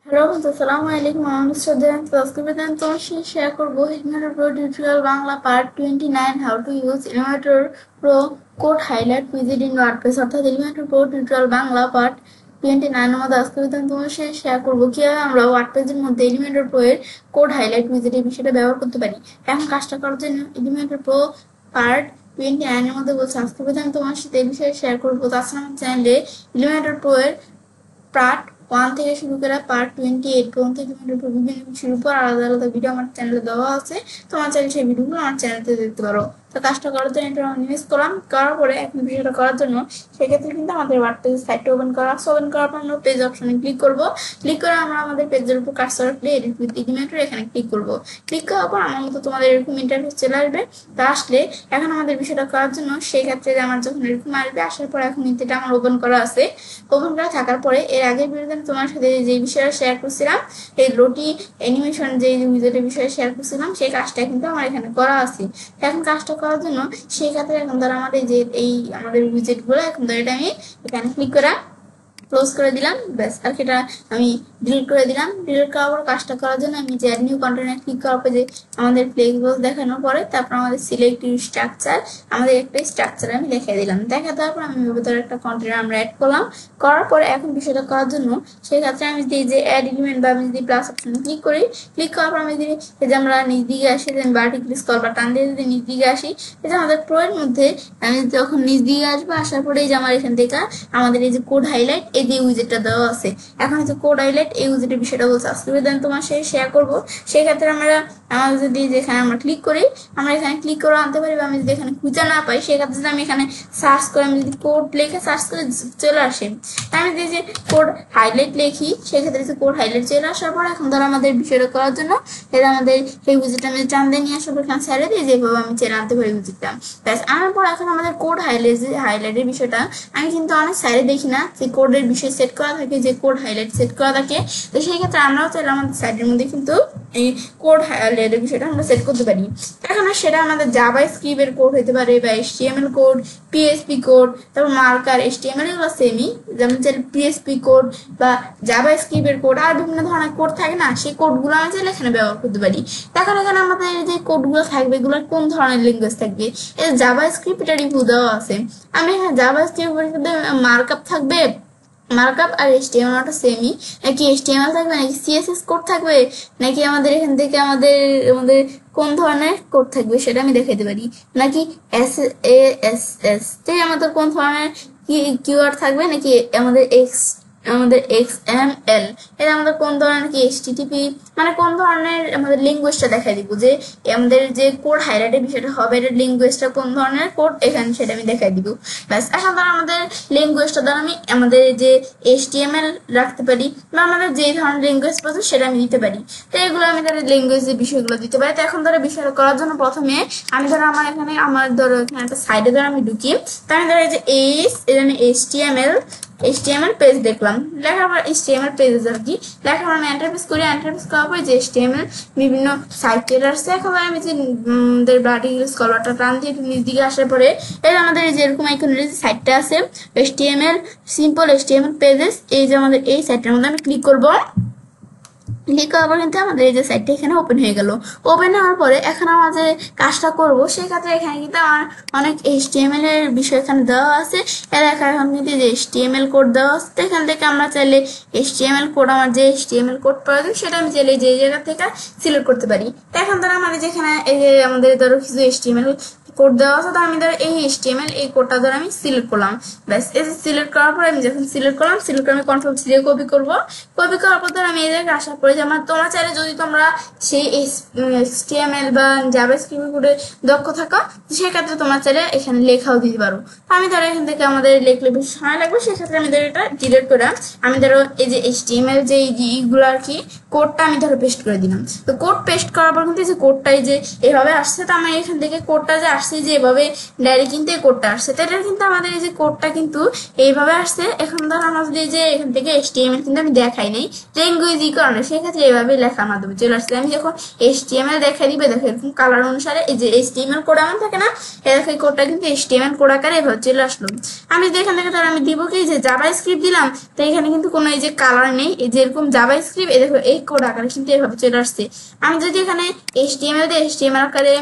Hello বন্ধু, আসসালামু আলাইকুম। আমি শ্রদ্ধেয় সাবস্ক্রাইবার তোমার সাথে শেয়ার করবো Elementor pro tutorial Bangla part 29, how to use Elementor pro code highlight wizard in WordPress. অর্থাৎ Elementor pro tutorial Bangla part 29 এর মধ্যে আজকে তোমার সাথে শেয়ার করবো কিভাবে আমরা ওয়ার্ডপ্রেসের মধ্যে এলিমেন্টর প্রো এর কোড হাইলাইট উইজার্ড এই বিষয়টা ব্যবহার করতে পারি। এখন কাজটা করার জন্য এলিমেন্টর প্রো পার্ট 29 এর মধ্যে বলছে আজকে আমি তোমার সাথে এই বিষয়ে শেয়ার করবো। তাছাড়া আমার চ্যানেলে এলিমেন্টর প্রো এর পার্ট 1 থেকে শুরু করে পার্ট 28 পর্যন্ত বিভিন্ন বিষয়ের উপর আলাদা আলাদা ভিডিও আমার চ্যানেলে দেওয়া আছে। তোমার চাইলে সেই ভিডিওগুলো আমার চ্যানেলে দেখতে পারো। তো কাজটা করার জন্য এটা ইনভেস্ট করলাম, করার পরে এখন বিষয়টা করার জন্য সেক্ষেত্রে কিন্তু আমাদের ওয়ার্ডপ্রেস সাইটটা ওপেন করা আছে। ওপেন করার পর আমরা পেজ অপশনে ক্লিক করব। ক্লিক করে আমরা আমাদের পেজের উপর কার্সর রাখলে এডিট উইথ এলিমেন্টর এখানে ক্লিক করব। ক্লিক করার পর আমার মতো তোমাদের এরকম ইন্টারফেস চলে আসবে। তা আসলে এখন আমাদের বিষয়টা করার জন্য সেই ক্ষেত্রে আমার যখন এরকম আসবে, আসার পর এখন এটা আমার ওপেন করা আছে। ওপেন করা থাকার পরে এর আগের ভিডিওতে আমি তোমার সাথে যে বিষয়টা শেয়ার করছিলাম, এই লোটি অ্যানিমেশন যে উইজার্ডের বিষয়ে শেয়ার করছিলাম, সেই কাজটা কিন্তু আমার এখানে করা আছে। এখন কাজটা করার জন্য সেই ক্ষেত্রে এখন ধর আমাদের যে এই আমাদের উইজেট গুলো এখন ধর এটা আমি এখানে ক্লিক করা ক্লোজ করে দিলাম, ব্যাস। আর সেটা আমি ডিলিট করে দিলাম। ডিলিট করার পর কাজটা করার জন্য আমি যে অ্যাড নিউ কন্টেন্টে ক্লিক করার পর যে আমাদের ফ্লেক্সিবল দেখানোর পরে তারপর আমাদের সিলেক্ট স্ট্রাকচার, আমাদের একটা স্ট্রাকচার আমি দেখাই দিলাম। দেখা দেওয়ার পর আমি ভেতরে একটা কন্টেন্ট আমরা অ্যাড করলাম। করার পরে এখন বিষয়টা করার জন্য সেই ক্ষেত্রে আমি যদি যে অ্যাড এলিমেন্ট বা আমি যদি প্লাস অপশনে ক্লিক করি, ক্লিক করার পর আমি যদি এই যে আমরা নিচ দিকে আসি, যে ভার্টিক্যালি স্ক্রল বা টান দিয়ে যদি নিচ দিকে আসি, এই যে আমাদের প্রো এর মধ্যে আমি যখন নিচ দিকে আসবো, আসার পরে এই যে আমার এখান থেকে আমাদের এই যে কোড হাইলাইট এই যে উইজেটটা দেওয়া আছে। এখন হচ্ছে কোড হাইলাইট এই উইজেটের বিষয়টা বলছে আজকে দেন তোমার সাথে শেয়ার করবো। সেই ক্ষেত্রে আমরা আমাদের যদি যেখানে আমরা ক্লিক করি, আমরা এখানে ক্লিক করে আনতে পারি, বা আমি যদি এখানে খুঁজে না পাই সেক্ষেত্রে যদি আমি এখানে সার্চ করে আমি যদি কোড লিখে সার্চ করে চলে আসে, তাই আমি যে কোড হাইলাইট লিখি সেক্ষেত্রে কোড হাইলাইট চলে আসার পর এখন ধরো আমাদের বিষয়টা করার জন্য এটা আমাদের এই উইজেটটা আমি টান দিয়ে নিয়ে আসার পর এখানে ছেড়ে দিই, যেভাবে আমি চেয়ে আনতে পারি উইজেটটা। ব্যাস আনার পর এখন আমাদের কোড হাইলাইটের বিষয়টা আমি কিন্তু অনেক সাইডে দেখি না যে কোডের বিষয় সেট করা থাকে, যে কোড হাইলাইট সেট করা থাকে। তো সেই ক্ষেত্রে আমরাও চাইলে আমাদের সাইডের মধ্যে কিন্তু এই কোড হাইলাইটের বিষয়টা আমরা সেট করতে পারি। এখন সেটা আমাদের জাভা স্ক্রিপ্টের কোড হতে পারে, বা HTML কোড, পিএসপি কোড, তারপর মার্কার, HTML এগুলো সেমই, যেমন চাইলে পিএসপি কোড বা জাভা স্ক্রিপ্টের কোড আর বিভিন্ন ধরনের কোড থাকে না, সেই কোডগুলো আমি চাইলে এখানে ব্যবহার করতে পারি। এখন এখানে আমাদের যে কোডগুলো থাকবে এগুলো কোন ধরনের ল্যাঙ্গুয়েজ থাকবে, এই জাভা স্ক্রিপ্ট এটা রিভিউ দেওয়া আছে। আমি এখানে জাভা স্ক্রিপ্ট মার্কআপ থাকবে, মার্কআপ আর HTML টা সেমই, নাকি HTML থাকবে, নাকি CSS কোড থাকবে, নাকি আমাদের এখান থেকে আমাদের আমাদের কোন ধরনের কোড থাকবে সেটা আমি দেখাইতে পারি, নাকি SASS তাই আমাদের কোন ধরনের কিওয়ার্ড থাকবে, নাকি আমাদের XML এটা আমাদের কোন ধরনের কি HTTP, মানে কোন ধরনের আমাদের ল্যাঙ্গুয়েজটা দেখাই দিব, যে আমাদের যে কোড হাইলাইটের বিষয়টা হবে এটার ল্যাঙ্গুয়েজটা কোন ধরনের কোড এখানে সেটা আমি দেখাই দিব। ব্যাস এখন ধর আমাদের ল্যাঙ্গুয়েজটা দ্বারা আমি আমাদের যে HTML রাখতে পারি, বা আমাদের যে ধরনের ল্যাঙ্গুয়েজ পাচ্ছি সেটা আমি দিতে পারি। তো এগুলো আমি ধরো ল্যাঙ্গুয়েজের বিষয়গুলো দিতে পারি। তো এখন ধরো বিষয়টা করার জন্য প্রথমে আমি ধরো আমার ধরো এখানে একটা সাইডে ধরো আমি ঢুকি, তো আমি ধরো এই যে এখানে HTML পেজ দেখলাম, লেখার পর HTML পেজ আর কি লেখার পর আমি এন্টারপ্রেস করি। এন্টারপ্রেস করার পর যে HTML বিভিন্ন সাইটের আসছে, এখন আমি যে আমাদের ভার্টিক্যাল স্ক্রলটা টান দিয়ে নিচ দিকে আসার পরে এই আমাদের এই যে এরকম আইকনের যে সাইটটা আছে HTML সিম্পল HTML পেজেস, এই যে আমাদের এই সাইটটার মধ্যে আমি ক্লিক করব। ক্লিক করার পর কিন্তু আমাদের এই যে সাইটটা এখানে ওপেন হয়ে গেল। ওপেন হওয়ার পরে এখন আমরা যে কাজটা করবো সেই ক্ষেত্রে এখানে কিন্তু আমার অনেক HTML এর বিষয় এখানে দেওয়া আছে। এর এখন কিন্তু যে HTML কোড দেওয়া আছে, এখান থেকে আমরা চাইলে HTML কোড, আমার যে HTML কোড প্রয়োজন সেটা আমি চাইলে যে জায়গা থেকে সিলেক্ট করতে পারি। তো এখন ধরো আমার যেখানে এই যে আমাদের ধরো কিছু HTML কোড দেওয়া আছে, তো আমি ধরো এই HTML এই কোডটা ধরো আমি সিলেক্ট করলাম। ব্যাস এই যে সিলেক্ট করার পরে আমি যখন সিলেক্ট করলাম, সিলেক্ট করে আমি Ctrl+C দিয়ে কপি করবো। কপি করার পর ধরো আমি এই জায়গায় আসার পরে যেমন তোমরা চাইলে যদি তোমরা সেই HTML বা জাভাস্ক্রিপ্ট কোডে দক্ষ থাকো সেক্ষেত্রে তোমরা চাইলে এখানে লেখাও দিতে পারো। আমি ধরো এখান থেকে আমাদের লিখলে বেশি সময় লাগবে, সেক্ষেত্রে আমি ধরো এটা ডিলিট করে আমি ধরো এই যে HTML যে এইগুলো আর কি কোডটা আমি ধরো পেস্ট করে দিলাম। তো কোড পেস্ট করার পর কিন্তু এই যে কোডটাই যে এভাবে আসছে, তো আমি এখান থেকে কোডটা যে আসছে আসছে যে এভাবে ডাইরেক্ট কিন্তু এই কোডটা আসছে। তো এটা কিন্তু আমাদের এই যে কোডটা কিন্তু এইভাবে আসছে। এখন ধর আমরা যদি যে এখান থেকে HTML কিন্তু আমি দেখাই নাই ল্যাঙ্গুয়েজ ই কারণে, সেক্ষেত্রে এইভাবে লেখার মাধ্যমে চলে আসছে। আমি যখন HTML দেখাই দিবে দেখো এরকম কালার অনুসারে এই যে HTML কোড এমন থাকে না, দেখো এই কোডটা কিন্তু HTML কোড আকারে এভাবে চলে আসলো। আমি যদি এখান থেকে ধর আমি দিব কি যে জাভা স্ক্রিপ্ট দিলাম, তো এখানে কিন্তু কোনো এই যে কালার নেই, এই যে এরকম জাভা স্ক্রিপ্ট এই দেখো এই কোড আকারে কিন্তু এভাবে চলে আসছে। আমি যদি এখানে HTML দিয়ে HTML আকারে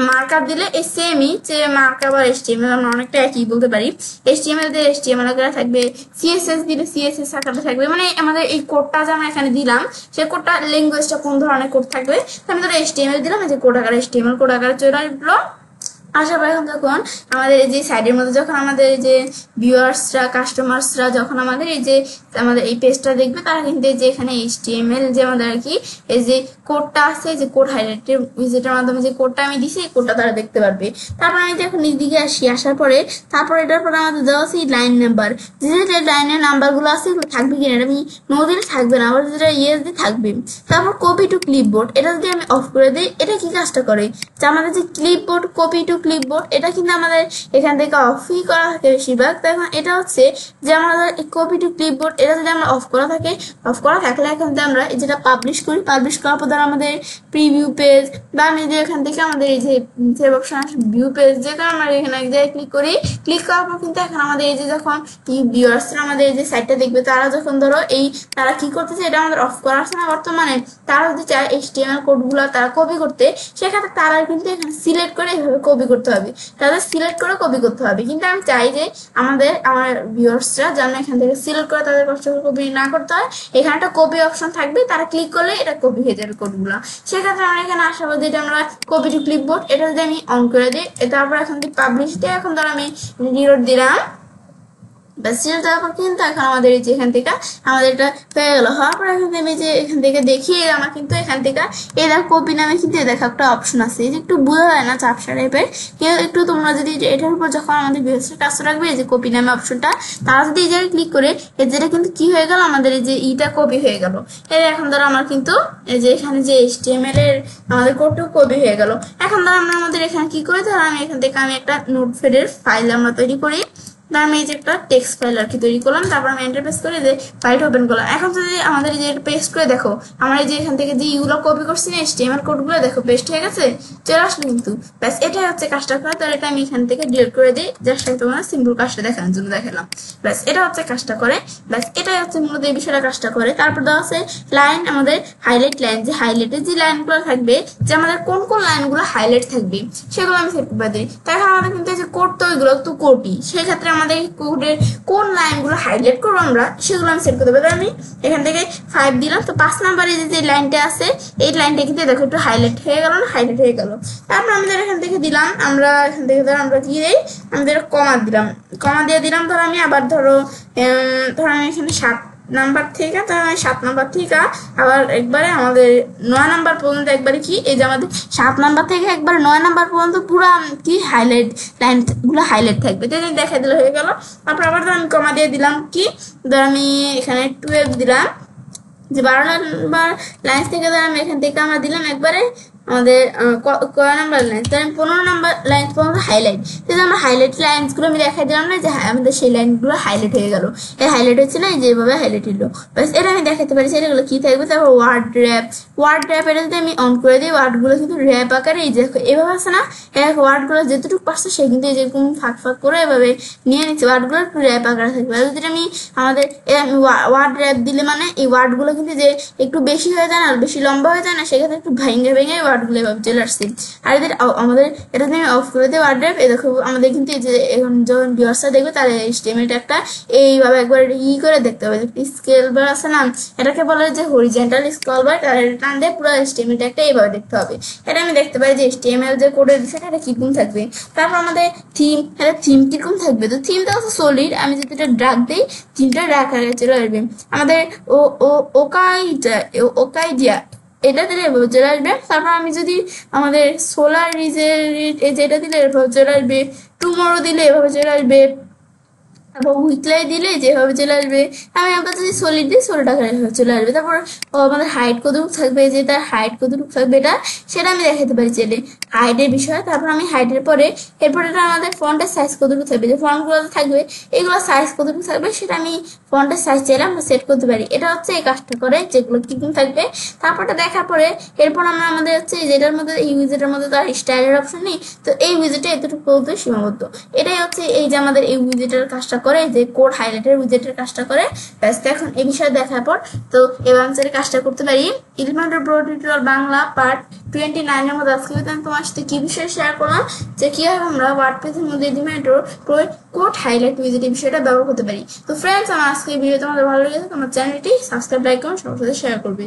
মার্কআপ দিলে এই সেমই যে মার্কআপ আর HTML আমরা অনেকটা একই বলতে পারি। HTML দিয়ে HTML আকারে থাকবে, CSS দিলে CSS আকারে থাকবে, মানে আমাদের এই কোডটা যে আমরা এখানে দিলাম সেই কোডটা ল্যাঙ্গুয়েজটা কোন ধরনের কোড থাকবে, আমি ধরো HTML দিলাম, এই যে কোড আকারে HTML কোড আকারে চলে আসলো। আসার পর এখন যখন আমাদের এই যে সাইডের মধ্যে যখন আমাদের এই যে ভিউয়ার্সরা কাস্টমার্সরা যখন আমাদের এই পেজটা দেখবে, তারা কিন্তু এই যে এখানে HTML যে আমাদের আর কি এই যে কোডটা আছে, যে কোড হাইলাইটের উইজেটের মাধ্যমে যে কোডটা আমি দিছি এই কোডটা তারা দেখতে পারবে। তারপর আমি এখন নিচ দিকে আসার পরে তারপর এটার পরে আমাদের দেওয়া আছে লাইন নাম্বার, যে লাইনের নাম্বারগুলো আছে এগুলো থাকবে কিনা, আমি নো দিলে থাকবে না, আবার যেটা ইয়েস দিয়ে থাকবে। তারপর কপি টু ক্লিপবোর্ড, এটা যদি আমি অফ করে দিই, এটা কি কাজটা করে যে আমাদের যে ক্লিপবোর্ড কপি টু ক্লিপবোর্ড এটা কিন্তু আমাদের এখান থেকে অফই করা থাকে বেশিরভাগ। তো এখন এটা হচ্ছে যে আমাদের কপি টু ক্লিপবোর্ড এটা যদি আমরা অফ করা থাকলে এখন আমরা যেটা পাবলিশ করি, পাবলিশ করার পর ধর আমাদের প্রিভিউ পেজ বা আমি যে এখান থেকে আমাদের এই যে সেভ অপশন আসে ভিউ পেজ, যেটা আমরা এখানে ক্লিক করি, ক্লিক করার পর কিন্তু এখন আমাদের এই যে যখন ভিউয়ার্সরা আমাদের এই যে সাইটটা দেখবে, তারা যখন ধরো তারা কি করতেছে এটা আমাদের অফ করা আছে না বর্তমানে, তারা যদি চায় HTML কোডগুলো তারা কপি করতে, সেক্ষেত্রে তারা কিন্তু এখানে সিলেক্ট করে এইভাবে কপি করতে হবে, তাদের সিলেক্ট করে কপি করতে হবে। কিন্তু আমি চাই যে আমার ভিউয়ার্সরা যেন এখান থেকে সিলেক্ট করে তাদের কষ্ট করে কপি না করতে হয়, এখানে একটা কপি অপশন থাকবে, তারা ক্লিক করলে এটা কপি হয়ে যাবে কোডগুলো। সেক্ষেত্রে আমরা এখানে আশাবাদী যে আমরা কপি টু ক্লিপবোর্ড এটা যদি আমি অন করে দিই, তারপর এখন যদি পাবলিশ দিয়ে এখন ধর আমি রিলোড দিলাম, তারপর কিন্তু এখন আমাদের এই যে এখান থেকে আমাদের এটা হয়ে গেল। হওয়ার পর এখন আমি যে এখান থেকে দেখি আমার কিন্তু এখান থেকে এরা কপি নামে কিন্তু দেখো একটা অপশন আছে, এই যে একটু বোঝা যায় না চাপসা টাইপের, কেউ একটু তোমরা যদি এটার উপর যখন আমাদের বিহেভিয়ার কাজ রাখবে এই যে কপি নামে অপশনটা, তারা যদি এই জায়গায় ক্লিক করে এই যেটা কিন্তু কি হয়ে গেল আমাদের এই যে কপি হয়ে গেল। এই এখন ধরো আমার কিন্তু এই যে এখানে যে HTML এর আমাদের কোডটা কপি হয়ে গেল। এখন ধরো আমরা আমাদের এখানে কি করে ধরো আমি এখান থেকে আমি একটা নোটপ্যাডের ফাইল আমরা তৈরি করি, আমি এই যে একটা টেক্সট ফাইল আর কি তৈরি করলাম, তারপর আমি এন্টার প্রেস করে যে ফাইলটা ওপেন করলাম। এখন যদি আমাদের এই যে পেস্ট করে দেখো আমরা এই যে এখান থেকে যে ইগুলো কপি করছি না HTML কোডগুলো দেখো পেস্ট হয়ে গেছে, চলে আসলো কিন্তু। ব্যাস এটাই হচ্ছে কাজটা করা। তো এটা আমি এখান থেকে ডিলিট করে দিই, জাস্ট তোমার সিম্পল কাজটা দেখানোর জন্য দেখালাম। ব্যাস এটা হচ্ছে কাজটা করে, ব্যাস এটাই হচ্ছে মূলত এই বিষয়টা কাজটা করে। তারপর দেওয়া আছে লাইন, আমাদের হাইলাইট লাইন, যে হাইলাইটের যে লাইনগুলো থাকবে, যে আমাদের কোন কোন লাইনগুলো হাইলাইট থাকবে সেগুলো আমি সেট করে দিই। তাই আমাদের কিন্তু এই যে কোড তো ওইগুলো তো কোডই, সেক্ষেত্রে আমাদের কোডের কোন লাইনগুলো হাইলাইট করবো আমরা সেগুলো আমি সেট করতে পারি। আমি এখান থেকে 5 দিলাম, তো 5 নাম্বারে যে লাইনটা আছে এই লাইনটা কিন্তু দেখো একটু হাইলাইট হয়ে গেল না, হাইলাইট হয়ে গেল। তারপর আমাদের এখান থেকে দিলাম আমরা এখান থেকে ধরো আমরা কি দিই, আমাদের কমা দিলাম, কমা দিয়ে দিলাম। ধরো আমি আবার ধরো আমি এখানে 7 নাম্বার থেকে, তাহলে 7 নাম্বার থেকে আবার একবারে আমাদের 9 নাম্বার পর্যন্ত একবারে কি এই যে আমাদের 7 নাম্বার থেকে একবার 9 নাম্বার পর্যন্ত পুরো কি হাইলাইট লাইনগুলো হাইলাইট থাকবে, দেখাই দিলে হয়ে গেল। তারপর আবার আমি কমা দিয়ে দিলাম কি, ধর আমি এখানে 12 দিলাম, যে 12 নাম্বার লাইন থেকে ধর আমি এখান থেকে আমরা দিলাম একবারে আমাদের কয় নাম্বার লাইন, তাহলে 15 নাম্বার লাইন পর্যন্ত হাইলাইট। তাহলে আমরা হাইলাইট লাইনসগুলো আমি দেখাই দিলাম না, যে আমাদের সেই লাইনগুলো হাইলাইট হয়ে গেল, এই হাইলাইট হচ্ছে না, যেভাবে হাইলাইট হলো। ব্যাস এটা আমি দেখাতে পারি সেগুলো কি থাকবে। তারপর ওয়ার্ড র্যাপ এটা যদি আমি অন করে দিই, ওয়ার্ডগুলো কিন্তু র্যাপ আকারে এই যে এভাবে আছে না, ওয়ার্ডগুলো যেটুকু পারছে সে কিন্তু এই যেরকম ফাঁক করে এভাবে নিয়ে নিচ্ছে, ওয়ার্ডগুলো একটু র্যাপ আকারে থাকবে। আর যদি আমি আমাদের ওয়ার্ড র্যাপ দিলে মানে এই ওয়ার্ডগুলো কিন্তু যে একটু বেশি হয়ে যায় না, আর বেশি লম্বা হয়ে যায় না, সেক্ষেত্রে একটু ভেঙে ভেঙে ওয়ার্ডগুলো এভাবে চলে আসছে। আর এদের আমাদের এটা যদি আমি অফ করে দিই ওয়ার্ড র্যাপ, দেখো আমাদের কিন্তু এই যে এখন যখন ভিউয়ার্সরা দেখবে তার HTML একটা এইভাবে একবার করে দেখতে হবে, স্কেল বার আছে না, এটাকে বলে যে হরিজন্টাল স্ক্রল বার, আর এটা টান দিয়ে পুরো HTML একটা এইভাবে দেখতে হবে। এটা আমি দেখতে পাই যে HTML যে কোডের বিষয়টা এটা কিরকম থাকবে। তারপর আমাদের থিম, এটা থিম কিরকম থাকবে, তো থিমটা হচ্ছে সলিড, আমি যদি এটা ড্রাগ দিই থিমটা ড্রাগ আকারে চলে আসবে। আমাদের ওকাইডিয়া এটা দিলে এভাবে চলে আসবে। তারপর আমি যদি আমাদের সোলার যেটা দিলে এভাবে চলে আসবে, টুমরো দিলে এভাবে চলে আসবে। তারপর উইথলাই দিলে যেভাবে চলে আসবে, আমি আমরা যদি সলিড দিই সলিড আকারে চলে আসবে। তারপর আমাদের হাইট কতটুকু থাকবে, যে তার হাইট কতটুকু থাকবে সেটা আমি দেখাতে পারি চাইলে হাইটের বিষয়। তারপর আমি হাইটের পরে এরপর এটা আমাদের ফন্টের সাইজ কতটুকু থাকবে, যে ফন্টগুলো থাকবে এগুলো সাইজ কতটুকু থাকবে সেটা আমি ফন্টের সাইজ চাইলে আমরা সেট করতে পারি। এটা হচ্ছে এই কাজটা করে যেগুলো কিরকম থাকবে। তারপরটা দেখার পরে এরপর আমরা আমাদের হচ্ছে যেটার মধ্যে এই উইজেটের মধ্যে তার স্টাইলের অপশন নেই, তো এই উইজেটে এতটুকু পর্যন্ত সীমাবদ্ধ। এটাই হচ্ছে এই যে আমাদের এই উইজেটের কাজটা করে, যে কোড হাইলাইটের উইজেটের কাজটা করে। ব্যস্ত এখন এই বিষয়ে দেখার পর তো এবার আমি কাজটা করতে পারি। ইলিমেন্টর প্রো টিউটোরিয়াল বাংলা পার্ট 29 এর মধ্যে আজকে আমি তোমার সাথে কি বিষয়ে শেয়ার করলাম, যে কিভাবে আমরা ওয়ার্ডপ্রেসের মধ্যে ইলিমেন্টর প্রো কোড হাইলাইট উইজেট এই বিষয়টা ব্যবহার করতে পারি। তো ফ্রেন্ডস, আমার আজকে এই ভিডিও তোমাদের ভালো লেগেছে, তোমার চ্যানেলটি সাবস্ক্রাইব, লাইক, কমেন্ট সবার সাথে শেয়ার করবে।